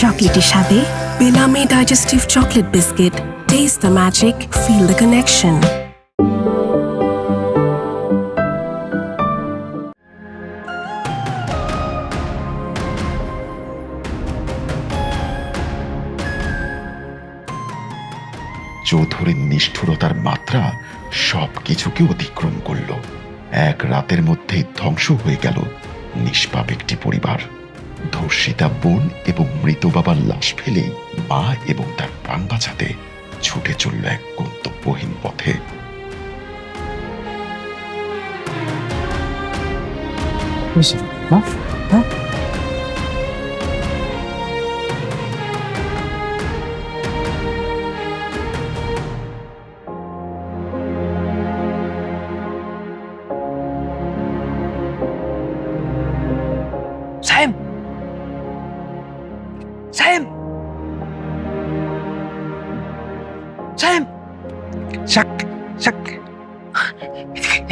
Chocolatey স্বাদে বেলামি digestive chocolate biscuit. Taste the magic, feel the connection. চৌধুরীর নিষ্ঠুরতার মাত্রা সবকিছুকে অতিক্রম করল। এক রাতের মধ্যেই ধ্বংস হয়ে গেল নিষ্পাপ একটি পরিবার। ধর্ষিতা বোন এবং মৃত বাবার লাশ ফেলেই মা এবং তার প্রাণ বাঁচাতে ছুটে চলল এক গন্তব্যহীন পথে। সাহেব সাহেব সাহেব শাক শাক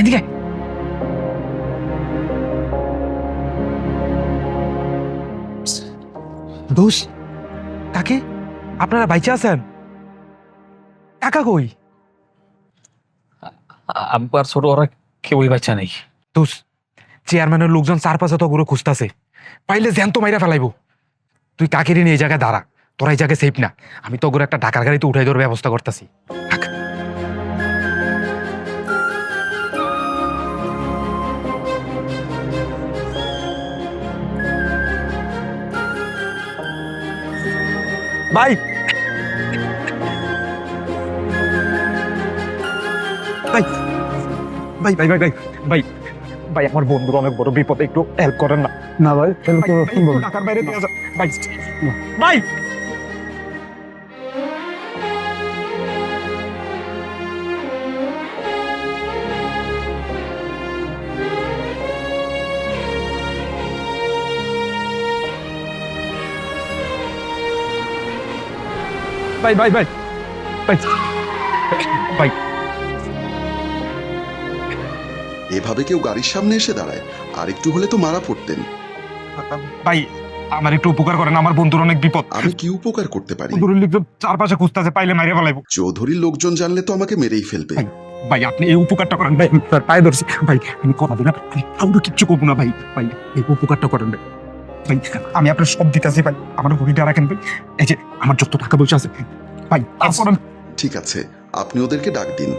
এদিকে দোষ কাকে আপনারা বাইচে আছেন? টাকা কই? আব্বার ছোট ওরা কেউই বাচ্চা নেই। দোষ চেয়ারম্যানের লোকজন চারপাশে তো গুলো খুঁজতেছে, পাইলে জ্যান্ত মাইরা ফেলাইবো। তুই কাকের নিয়ে এই জায়গায় দাঁড়া, তোরা এই জায়গায় সেফ না। আমি তো একটা টাকার গাড়িতে উঠাই দেওয়ার ব্যবস্থা করতেছি। ভাই ভাই ভাই ভাই ভাই ভাই ভাই ভাই আমার বন্ধুর অনেক বড় বিপদে, একটু হেল্প করেন না। না ভাই হেল্প করবো শুনবো টাকার বাইরে দিয়ে যাও ভাই ভাই ভাই ভাই ভাই ভাই ভাই এভাবে কেউ গাড়ির সামনে এসে দাঁড়ায়? আর একটু হলে তো মারা পড়তেন। ভাই আমার একটু উপকার করেন, আমার বন্ধুর অনেক বিপদ। আমি কি উপকার করতে পারি? বন্ধুর লোকজন চারপাশে খুঁজতেছে, পাইলে মাইরে ফেলাইবো। চৌধুরীর লোকজন জানলে তো আমাকে মেরেই ফেলবে। ভাই আপনি এই উপকারটা করেন ভাই, তার পায়ে ধরছি ভাই, আমি কথা দিলাম আমরা কিচ্ছু করবো না ভাই। ভাই এই উপকারটা করেন ভাই, ভাই আমি আপনার সব দিতেছি ভাই, আমার হরিটা রাখেন ভাই। এই যে আমার যত টাকা পয়সা আছে ভাই করেন। ঠিক আছে, আপনি ওদেরকে ডাক দিন।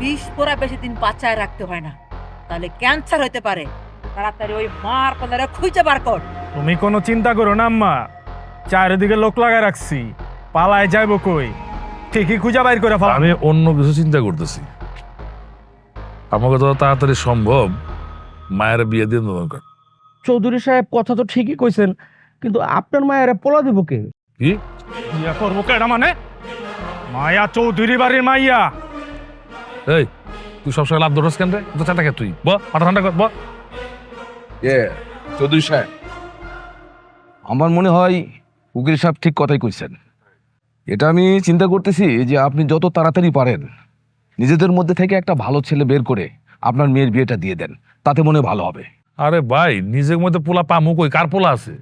বিষ পোড়া বেশি দিন বাঁচায় রাখতে হয় না, তাহলে ক্যান্সার হতে পারে। তাড়াতাড়ি ওই মার পালারে খুঁজে বার কর। তুমি কোনো চিন্তা করো না আম্মা, চারিদিকে লোক লাগায় রাখছি, পালায় যাইবো কই, ঠিকই খুঁজে বাইর করে ফেলা। আমি অন্য কিছু চিন্তা করতেছি। আমাকে যত তাড়াতাড়ি সম্ভব মায়ের বিয়ে দিয়ে দেওয়া দরকার। চৌধুরী সাহেব কথা তো ঠিকই কইছেন, কিন্তু আপনার মায়ের পোলা দিব কে? কি বিয়ে করবো কেডা মানে? মায়া চৌধুরী বাড়ির মাইয়া। এই তুই সবসময় লাভ ধরস কেন রে? তো চাটা তুই মাথা ঠান্ডা কর। চৌধুরী সাহেব, আমার মনে হয় উকিল সাহেব ঠিক কথাই কইছেন। এটা আমি চিন্তা করতেছি যে আপনি যত তাড়াতাড়ি পারেন নিজেদের মধ্যে থেকে একটা ভালো ছেলে বের করে আপনার মেয়ের বিয়েটা দিয়ে দেন, তাতে মনে হয় ভালো হবে। আরে ভাই, নিজের মধ্যে পোলা পামু কই? কার পোলা আছে?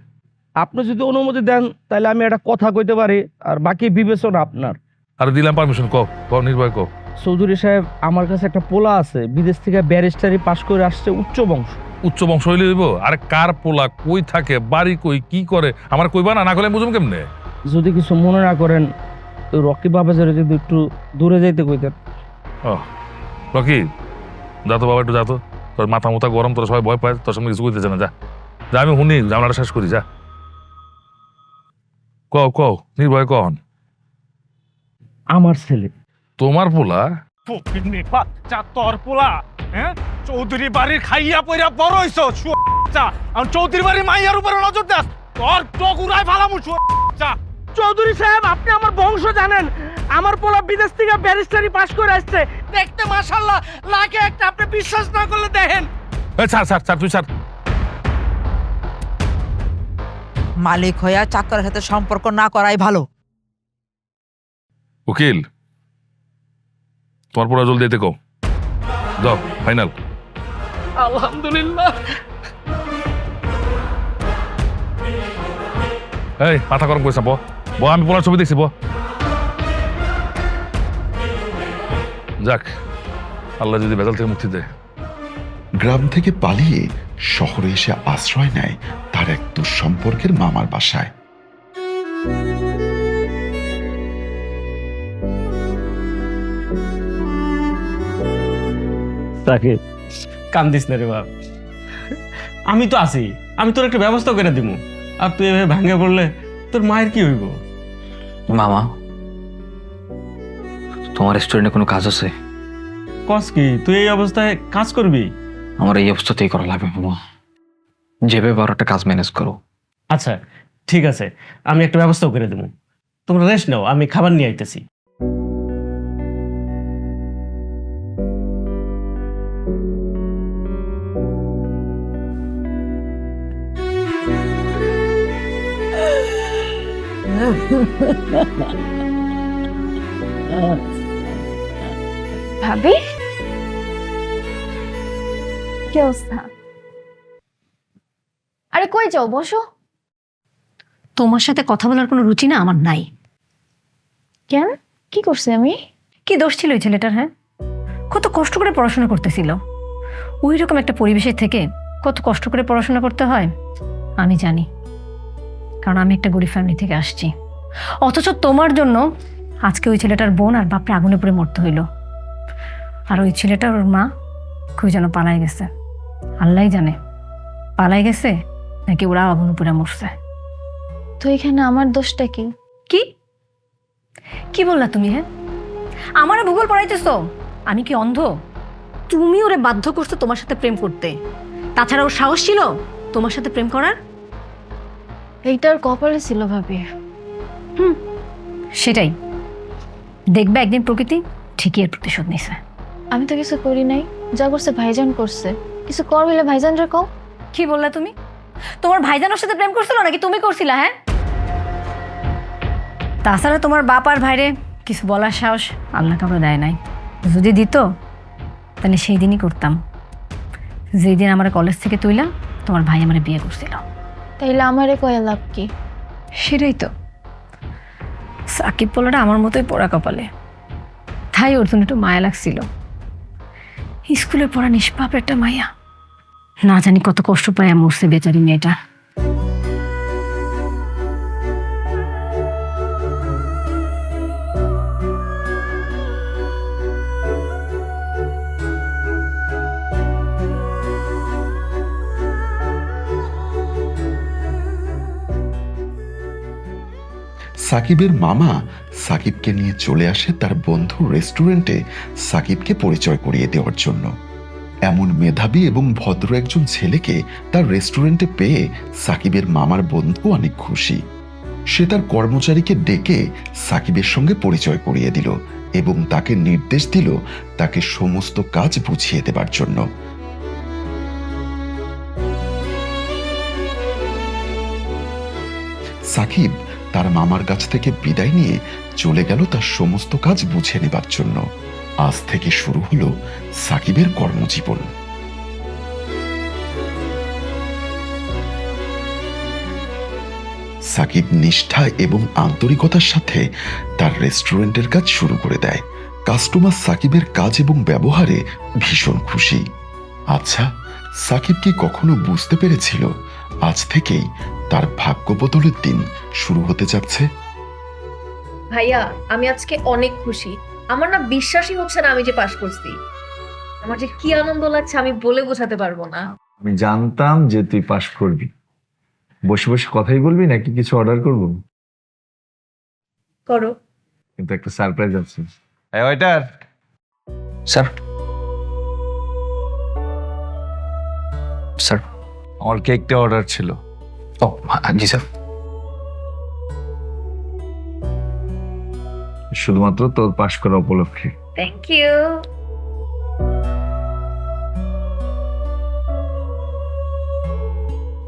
আপনি যদি অনুমতি দেন তাহলে আমি একটা কথা কইতে পারি, আর বাকি বিবেচনা আপনার। আরে দিলাম পারমিশন, কও কও নির্ভয় কও। চৌধুরী সাহেব, আমার কাছে একটা পোলা আছে, বিদেশ থেকে ব্যারিস্টারি পাশ করে আসছে, উচ্চ বংশ। উচ্চ বংশ হইলে হইব? আরে কার পোলা, কই থাকে, বাড়ি কই, কি করে আমার কইবা না? না করলে বুঝুম কেমনে? যদি কিছু মনে না করেন, ওই রকি বাবাজারে যদি একটু দূরে যাইতে কইতেন। ও রকি, যা তো বাবা, একটু যা তো। তোর মাথা মুথা গরম, তোর সবাই ভয় পায়, তোর সঙ্গে কিছু কইতেছে না। যা যা, আমি শুনি, জানালাটা শেষ করি, যা। কও কও নির্ভয় কন। আমার ছেলে। তোমার পোলা? তোর পোলা? হ্যাঁ, চৌধুরী বাড়ির খাইয়া পইরা বড় হইছো। চৌধুরী বাড়ির মাইয়ার উপরে নজর দাস, তোর টকুরাই ফালামু। চৌধুরী সাহেব, আপনি আমার বংশ জানেন? আমার পোলা বিদেশ থেকে ব্যারিস্টারি পাশ করে আসছে, দেখতে মাশাআল্লাহ লাগে একটা। আপনি বিশ্বাস না করলে দেখেন। ছাড় ছাড় ছাড়, তুই ছাড়। মালিক হইয়া চাকরের সাথে সম্পর্ক না করাই ভালো। উকিল, তোমার পোলা জলদি এতে কও, যাও ফাইনাল। আলহামদুলিল্লাহ। এই মাথা গরম করিস না, বো আমি পোলার ছবি দেখছি, যাক, আল্লাহ যদি বেজাল থেকে মুক্তি দেয়। গ্রাম থেকে পালিয়ে শহরে এসে আশ্রয় নেয় তার এক দুঃসম্পর্কের মামার বাসায়। তাকে কান্দিস না রে বাপ, আমি তো আছি, আমি তোর একটা ব্যবস্থা করে দিব। আর তুই এভাবে ভাঙে পড়লে তোর মায়ের কি হইব? মামা, তোমার রেস্টুরেন্টে কোনো কাজ আছে? কস কি, তুই এই অবস্থায় কাজ করবি? আমার এই অবস্থাতেই করা লাগবে মামা, যেভাবে পারো একটা কাজ ম্যানেজ করো। আচ্ছা ঠিক আছে, আমি একটা ব্যবস্থা করে দেবো। তোমরা রেস্ট নাও, আমি খাবার নিয়ে আইতেছি। ভাবি, কি অবস্থা? আরে কই যাও, বসো। তোমার সাথে কথা বলার কোনো রুচি না আমার নাই। কেন, কি করছে আমি? কি দোষ ছিল ওই ছেলেটার? হ্যাঁ, কত কষ্ট করে পড়াশোনা করতেছিল। ওই রকম একটা পরিবেশে থেকে কত কষ্ট করে পড়াশোনা করতে হয় আমি জানি, কারণ আমি একটা গরিব ফ্যামিলি থেকে আসছি। অথচ তোমার জন্য আজকে ওই ছেলেটার বোন আর বাপরে আগুনে পড়ে মরতে হইল। আর ওই ছেলেটার ওর মা খুব যেন পালাই গেছে। আল্লাহ জানে পালাই গেছে নাকি ওরা আগুনে পড়ে মরছে। তো এখানে আমার দোষটা কি? কি কি বললা তুমি? হ্যাঁ, আমারও ভূগোল পড়াইতেছো? আমি কি অন্ধ? তুমি ওরে বাধ্য করছো তোমার সাথে প্রেম করতে। তাছাড়া ওর সাহস ছিল তোমার সাথে প্রেম করার? এইটার কপালে ছিল ভাবি। সেটাই দেখবে একদিন প্রকৃতি ঠিকই এর প্রতিশোধ নিছে। আমি তো কিছু করি নাই, যা করছে ভাইজান করছে। কিছু কর হইলে ভাইজান রে কও। কি বললা তুমি? তোমার ভাইজান ওর সাথে প্রেম করছিল নাকি তুমি করছিলা? হ্যাঁ, তাছাড়া তোমার বাপ আর ভাইরে কিছু বলার সাহস আল্লাহ কাউকে দেয় নাই। যদি দিত তাহলে সেই দিনই করতাম, যেই দিন আমার কলেজ থেকে তুইলা তোমার ভাই আমার বিয়ে করছিল। তাইলে আমারে কয়ে লাভ কি? সেটাই তো, সাকিব পোলাটা আমার মতোই পোড়া কপালে, তাই ওর জন্য একটু মায়া লাগছিল। স্কুলে পড়া নিষ্পাপ একটা মায়া, না জানি কত কষ্ট পায় মরছে বেচারি মেয়েটা। সাকিবের মামা সাকিবকে নিয়ে চলে আসে তার বন্ধুর রেস্টুরেন্টে সাকিবকে পরিচয় করিয়ে দেওয়ার জন্য। এমন মেধাবী এবং ভদ্র একজন ছেলেকে তার রেস্টুরেন্টে পেয়ে সাকিবের মামার বন্ধু অনেক খুশি। সে তার কর্মচারীকে ডেকে সাকিবের সঙ্গে পরিচয় করিয়ে দিল এবং তাকে নির্দেশ দিল তাকে সমস্ত কাজ বুঝিয়ে দেবার জন্য। সাকিব তার মামার কাছ থেকে বিদায় নিয়ে চলে গেল তার সমস্ত কাজ বুঝে নেবার জন্য। আজ থেকে শুরু হলো সাকিবের কর্মজীবন। সাকিব নিষ্ঠা এবং আন্তরিকতার সাথে তার রেস্টুরেন্টের কাজ শুরু করে দেয়। কাস্টমার সাকিবের কাজ এবং ব্যবহারে ভীষণ খুশি। আচ্ছা, সাকিব কি কখনো বুঝতে পেরেছিল আজ থেকেই তার ভাগ্য বদলের দিন শুরু হতে যাচ্ছে? ভাইয়া, আমি আজকে অনেক খুশি। আমার না বিশ্বাসই হচ্ছে না আমি যে পাশ করছি। আমার যে কি আনন্দ লাগছে আমি বলে বোঝাতে পারবো না। আমি জানতাম যে তুই পাশ করবি। বসে বসে কথাই বলবি নাকি কিছু অর্ডার করবো? করো। কিন্তু একটা সারপ্রাইজ আছে। এই ওয়েটার। স্যার। স্যার, আমার কেকটা অর্ডার ছিল। ও জি স্যার। শুধুমাত্র তোর পাশ করা উপলক্ষে। Thank you.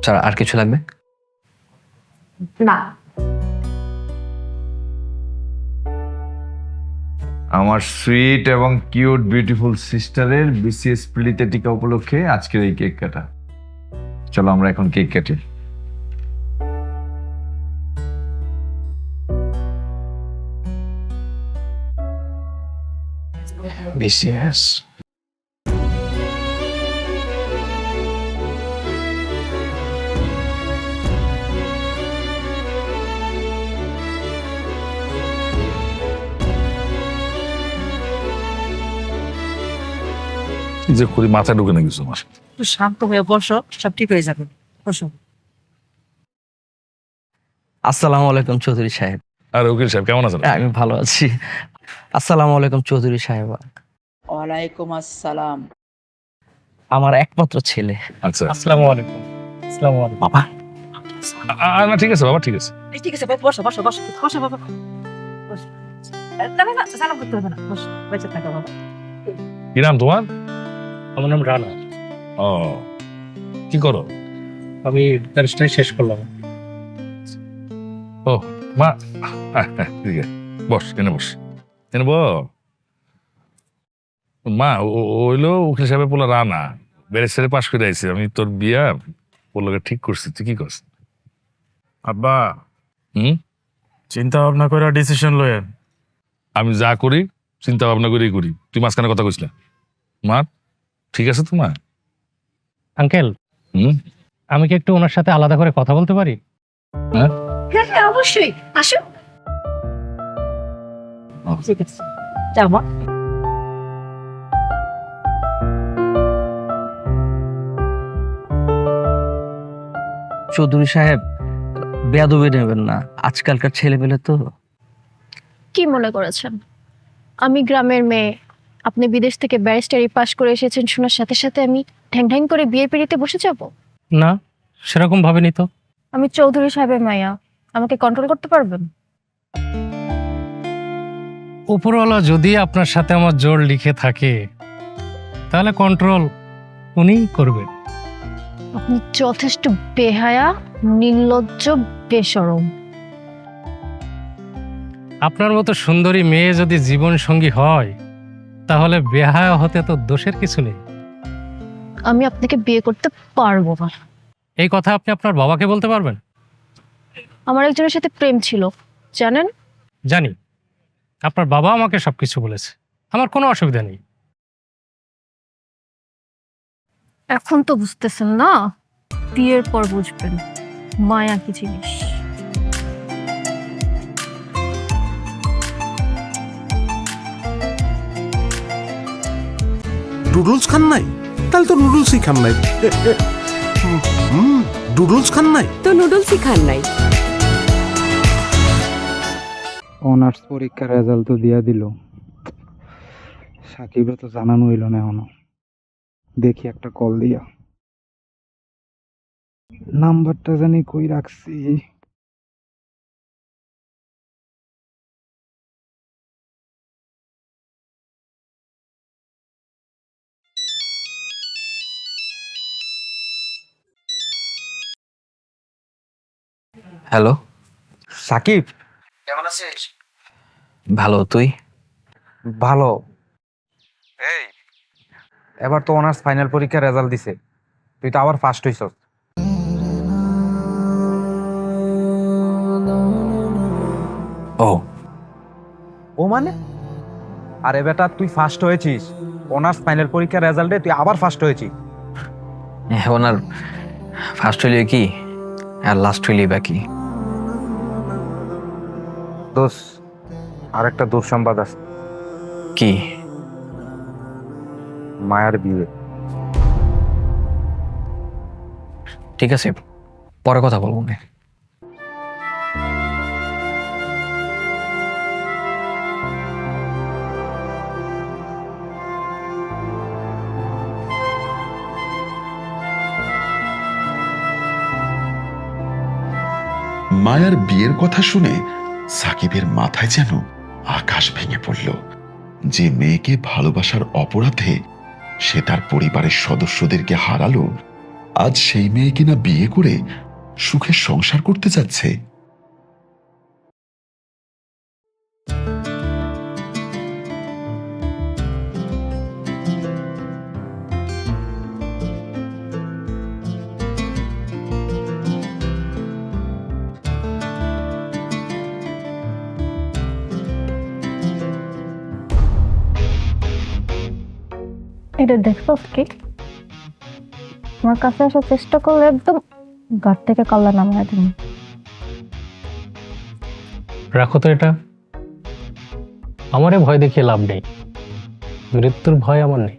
স্যার, আর কিছু লাগবে? না। আমার সুইট এবং কিউট বিউটিফুল সিস্টারের বিসিএস প্রিলিতে টিকা উপলক্ষে আজকের এই কেক কাটা। চলো আমরা এখন কেক কাটি। বিসিএস। যে করি মাথায় ঢুকে না কিছু আমার। একটু শান্ত হয়ে বসো, সব ঠিক হয়ে যাবে। বসো। আসসালামু আলাইকুম চৌধুরী সাহেব। আর উকিল সাহেব কেমন আছেন? আমি ভালো আছি। আসসালামু আলাইকুম চৌধুরী সাহেব। ওয়ালাইকুম আসসালাম। আমার একমাত্র ছেলে। আচ্ছা। আসসালামু আলাইকুম। আসসালামু আলাইকুম। বাবা। না ঠিক আছে বাবা, ঠিক আছে। ঠিক আছে, বসো বসো বসো বসো বাবা। বসো। না না, সালাম করতে হবে না। বসো, বেঁচে থাকো বাবা। কি নাম তোমার? আমার নাম রানা। ও, কি করো? আমি ব্যারিস্টারি শেষ করলাম। ও মা, ঠিক আছে, বস এনে বস, এনে বস। মা, ওইলো উকিল সাহেবের পোলা রানা, ব্যারিস্টারি পাশ করে আইছে। আমি তোর বিয়া পোলাকে ঠিক করছি, তুই কি করছিস? আব্বা, চিন্তা ভাবনা করে ডিসিশন লয়েন। আমি যা করি চিন্তা ভাবনা করেই করি। তুই মাঝখানে কথা কইস না। মা, ঠিক আছে তো মা? আঙ্কেল, আমি কি একটু ওনার সাথে আলাদা করে কথা বলতে পারি? হ্যাঁ হ্যাঁ অবশ্যই, আসো। ঠিক আছে, যাও মা। চৌধুরী সাহেব, বেয়াদবি নেবেন না, আজকালকার ছেলেমেলে তো। কি মনে করেছেন আমি গ্রামের মেয়ে? আপনি বিদেশ থেকে ব্যারিস্টারি পাশ করে এসেছেন শোনার সাথে সাথে আমি ঢ্যাং ঢ্যাং করে বিয়ের পিড়িতে বসে যাব? না, সেরকম ভাবেনি তো। আমি চৌধুরী সাহেবের মাইয়া, আমাকে কন্ট্রোল করতে পারবেন? উপরওয়ালা যদি আপনার সাথে আমার জোর লিখে থাকে তাহলে কন্ট্রোল উনিই করবেন। আপনি যথেষ্ট বেহায়া, নির্লজ্জ, বেশরম। আপনার মতো সুন্দরী মেয়ে যদি জীবন সঙ্গী হয় তাহলে বেহায়া হতে তো দোষের কিছু নেই। আমি আপনাকে বিয়ে করতে পারবো না। এই কথা আপনি আপনার বাবাকে বলতে পারবেন? আমার একজনের সাথে প্রেম ছিল, জানেন? জানি, আপনার বাবা আমাকে সবকিছু বলেছে, আমার কোনো অসুবিধা নেই। এখন তো বুঝতেছেন না, বিয়ের পর বুঝবেন মায়া কি জিনিস। নুডলস খান নাই? তাহলে তো নুডলসই খান নাই। নুডলস খান নাই তো নুডলসই খান নাই। অনার্স পরীক্ষার রেজাল্ট তো দিয়া দিল, সাকিবরা তো জানানো হইল না এখনো। দেখি একটা কল দিয়া, নাম্বারটা জানি কই রাখছি। হ্যালো সাকিব, কেমন আছিস? ভালো, তুই? ভালো। এই এবার তো অনার্স ফাইনাল পরীক্ষার রেজাল্ট দিছে, তুই তো আবার ফার্স্ট হইছস। ও ও মানে? আরে বেটা, তুই ফার্স্ট হয়েছিস অনার্স ফাইনাল পরীক্ষার রেজাল্টে, তুই আবার ফার্স্ট হয়েছিস। এখন আর ফার্স্ট হইলে কি আর লাস্ট হইলে বাকি। দোষ, আর একটা দুঃসংবাদ আছে। কি? মায়ার বিয়ে। ঠিক আছে, পরে কথা বলবো না। মায়ার বিয়ের কথা শুনে সাকিবের মাথায় যেন আকাশ ভেঙে পড়ল। যে মেয়েকে ভালোবাসার অপরাধে সে তার পরিবারের সদস্যদেরকে হারালো, আজ সেই মেয়ে কিনা বিয়ে করে সুখে সংসার করতে যাচ্ছে। এটা দেখছো কি? আমার কাছে আসার চেষ্টা করলে একদম ঘাট থেকে কাল্লা নামায় তুমি। রাখো তো এটা, আমারে ভয় দেখিয়ে লাভ নেই, মৃত্যুর ভয় আমার নেই।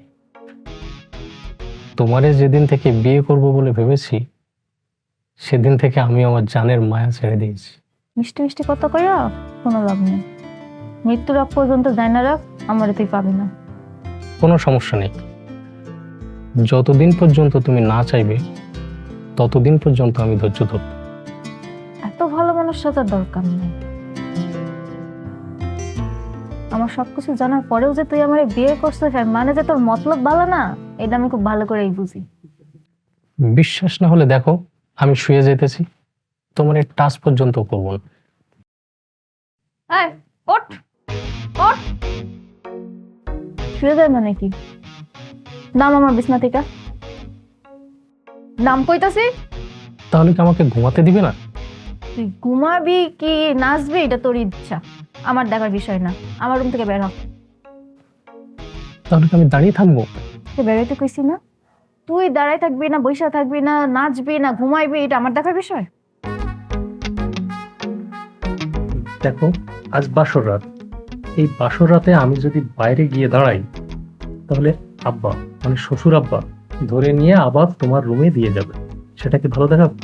তোমারে যেদিন থেকে বিয়ে করব বলে ভেবেছি, সেদিন থেকে আমি আমার জানের মায়া ছেড়ে দিয়েছি। মিষ্টি মিষ্টি কথা কইয়া কোনো লাভ নেই। মৃত্যুর আগ পর্যন্ত যায় না রাখ, আমারে তুই পাবি না। কোনো সমস্যা নেই, যতদিন পর্যন্ত তুমি না চাইবে ততদিন পর্যন্ত আমি ধৈর্য ধরব। এত ভালো মানুষ সাজার দরকার নেই। আমার সবকিছু জানার পরেও যে তুই আমার বিয়ে করছিস, মানে যে তোর মতলব ভালো না, এটা আমি খুব ভালো করেই বুঝি। বিশ্বাস না হলে দেখো, আমি শুয়ে যেতেছি, তোমার এই টাচ পর্যন্ত করবো না। এই, ওঠ ওঠ। শুয়ে যায় মানে কি? নাম আমার বিছনা থেকে, নাম কইতাছি। তাহলে কি আমাকে ঘুমাতে দিবে না? তুই ঘুমাবি কি নাচবি এটা তোর ইচ্ছা, আমার দেখার বিষয় না। আমার রুম থেকে বের হ। তাহলে কি আমি দাঁড়িয়ে থাকবো? তুই বেরোইতে কইছি না? তুই দাঁড়াই থাকবি না, বইসা থাকবি না, নাচবি না, ঘুমাইবি, এটা আমার দেখার বিষয়। দেখো, আজ বাসর রাত, এই বাসর রাতে আমি যদি বাইরে গিয়ে দাঁড়াই, তাহলে আব্বা মানে শ্বশুর আব্বা ধরে নিয়ে আবার তোমার রুমে দিয়ে যাবে। সেটা কি ভালো দেখাবো?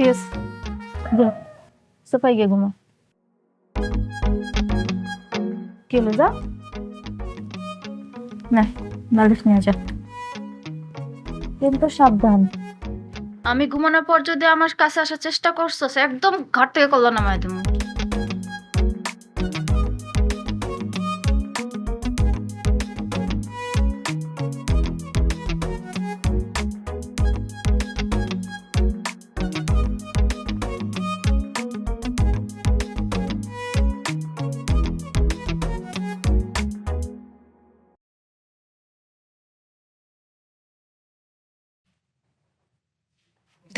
ইয়েস, যা সোফায় গিয়ে ঘুমা। কি হলো, যা না, বালিশ নিয়ে যা, কিন্তু সাবধান। আমি ঘুমানোর পর যদি আমার কাছে আসার চেষ্টা করছো, একদম ঘাট থেকে কল্লা নামায় তুমি।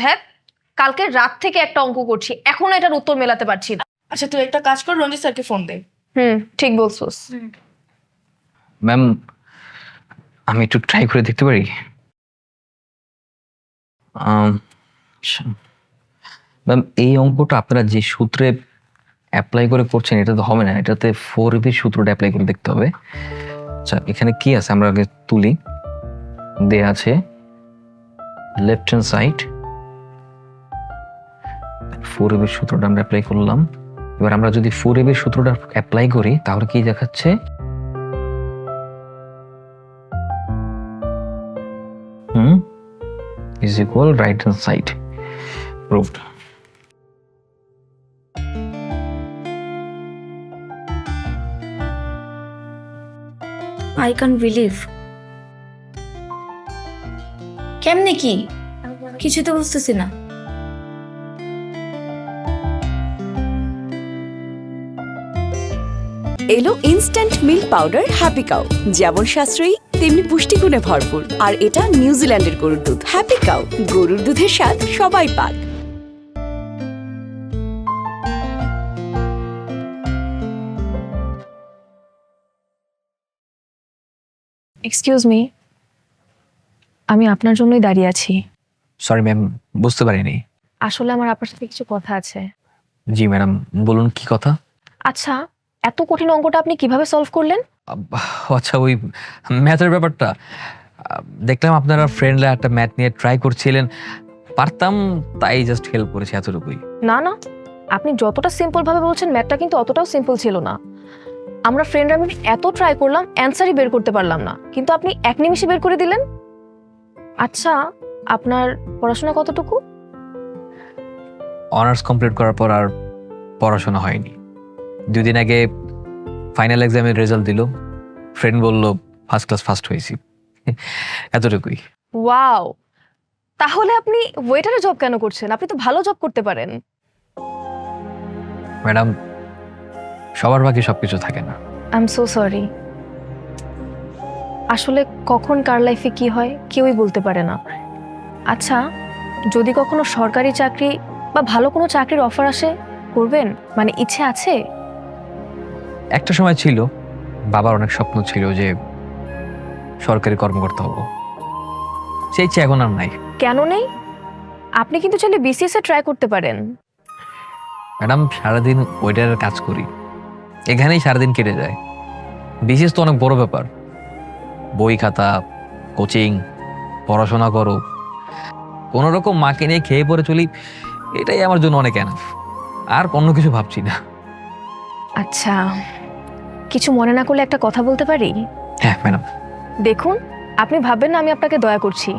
ধ্যাত, কালকে রাত থেকে একটা অঙ্ক করছি, এখনো এটার উত্তর মেলাতে পারছি না। আচ্ছা, তুই একটা কাজ কর, রঞ্জিত স্যারকে ফোন দে। ঠিক বলছোস। ম্যাম, আমি একটু ট্রাই করে দেখতে পারি? ম্যাম, এই অঙ্কটা আপনারা যে সূত্রে অ্যাপ্লাই করে করছেন এটা তো হবে না, এটাতে 4AB সূত্রটা অ্যাপ্লাই করে দেখতে হবে। আচ্ছা, এখানে কি আছে আমরা আগে তুলি। দেয়া আছে লেফট হ্যান্ড সাইড, 4AB সূত্রটা আমরা অ্যাপ্লাই করলাম। এবার আমরা যদি 4AB সূত্রটা অ্যাপ্লাই করি তাহলে কি দেখাচ্ছে? is equal right hand side. Proved. I can't believe. কেমনে কি? কিছু তো বুঝতেছি না। এলো instant milk powder happy cow, যেমন সাশ্রয়ী তেমনি পুষ্টিগুণে ভরপুর। আর এটা নিউজিল্যান্ডের গরুর দুধ। হ্যাপি কাউ, গরুর দুধের স্বাদ সবাই পাক। এক্সকিউজ মি, আমি আপনার জন্যই দাঁড়িয়ে আছি। সরি ম্যাম, বুঝতে পারিনি। আসলে আমার আপনার সাথে কিছু কথা আছে। জি ম্যাডাম, বলুন কি কথা। আচ্ছা, এত কঠিন অঙ্কটা আপনি কিভাবে সলভ করলেন? আচ্ছা, ওই ম্যাথের ব্যাপারটা দেখলাম আপনারা ফ্রেন্ডরা একটা ম্যাথ নিয়ে ট্রাই করছিলেন, পারতাম তাই জাস্ট হেল্প করেছি, এতটুকুই। না না, আপনি যতটা সিম্পল ভাবে বলছেন ম্যাথটা কিন্তু অতটাও সিম্পল ছিল না। আমরা ফ্রেন্ডরা আমি এত ট্রাই করলাম, অ্যান্সারই বের করতে পারলাম না, কিন্তু আপনি এক নিমিষে বের করে দিলেন। আচ্ছা, আপনার পড়াশোনা কতটুকু? অনার্স কমপ্লিট করার পর আর পড়াশোনা হয়নি। 2 দিন আগে ফাইনাল এক্সামের রেজাল্ট দিল, ফ্রেন্ড বলল ফার্স্ট ক্লাস ফার্স্ট হয়েছি, এতটুকুই। ওয়াও, তাহলে আপনি ওয়েটারে জব কেন করছেন? আপনি তো ভালো জব করতে পারেন। ম্যাডাম, সবার ভাগে সবকিছু থাকে না। I am so sorry. আসলে কখন কার লাইফে কি হয় কেউই বলতে পারে না। আচ্ছা, যদি কখনো সরকারি চাকরি বা ভালো কোনো চাকরির অফার আসে, করবেন? মানে ইচ্ছে আছে? একটা সময় ছিল, বাবার অনেক স্বপ্ন ছিল যে সরকারি কর্মকর্তা হব, সেই ইচ্ছে এখন আর নাই। কেন নেই? আপনি কিন্তু চাইলে বিসিএস এ ট্রাই করতে পারেন। ম্যাডাম, সারাদিন ওয়েটারের কাজ করি, এখানেই সারাদিন কেটে যায়। বিসিএস তো অনেক বড় ব্যাপার, বই খাতা, কোচিং, পড়াশোনা করো, কোনো রকম মাকে নিয়ে খেয়ে পরে চলি, এটাই আমার জন্য অনেক এনাফ। আর অন্য কিছু ভাবছি না। আচ্ছা, কিছু মনে না করলে একটা কথা বলতে পারি? হ্যাঁ ম্যাডাম। দেখুন, আপনি ভাববেন না আমি আপনাকে দয়া করছি।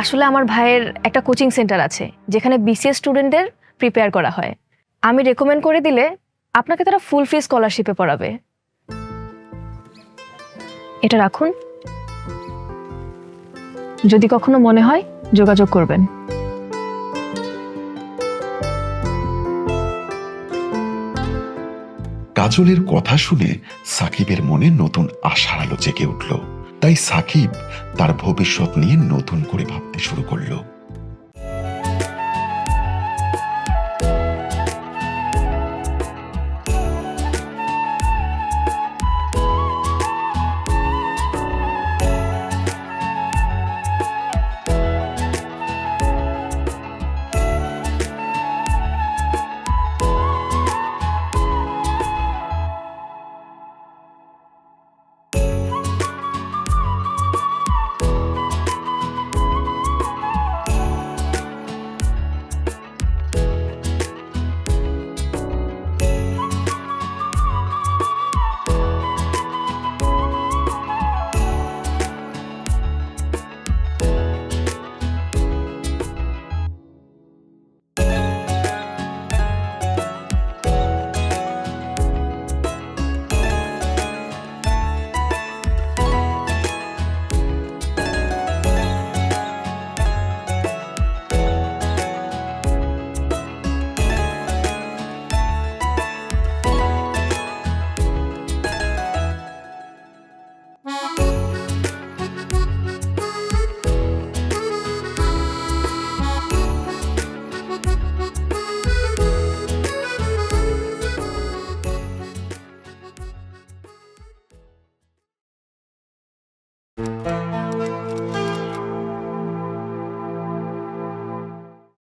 আসলে আমার ভাইয়ের একটা কোচিং সেন্টার আছে যেখানে বিসিএস স্টুডেন্টদের প্রিপেয়ার করা হয়। আমি রেকমেন্ড করে দিলে আপনাকে তারা ফুল ফি স্কলারশিপে পড়াবে। এটা রাখুন, যদি কখনো মনে হয় যোগাযোগ করবেন। কাজলের কথা শুনে সাকিবের মনে নতুন আশার আলো জেগে উঠল। তাই সাকিব তার ভবিষ্যৎ নিয়ে নতুন করে ভাবতে শুরু করলো।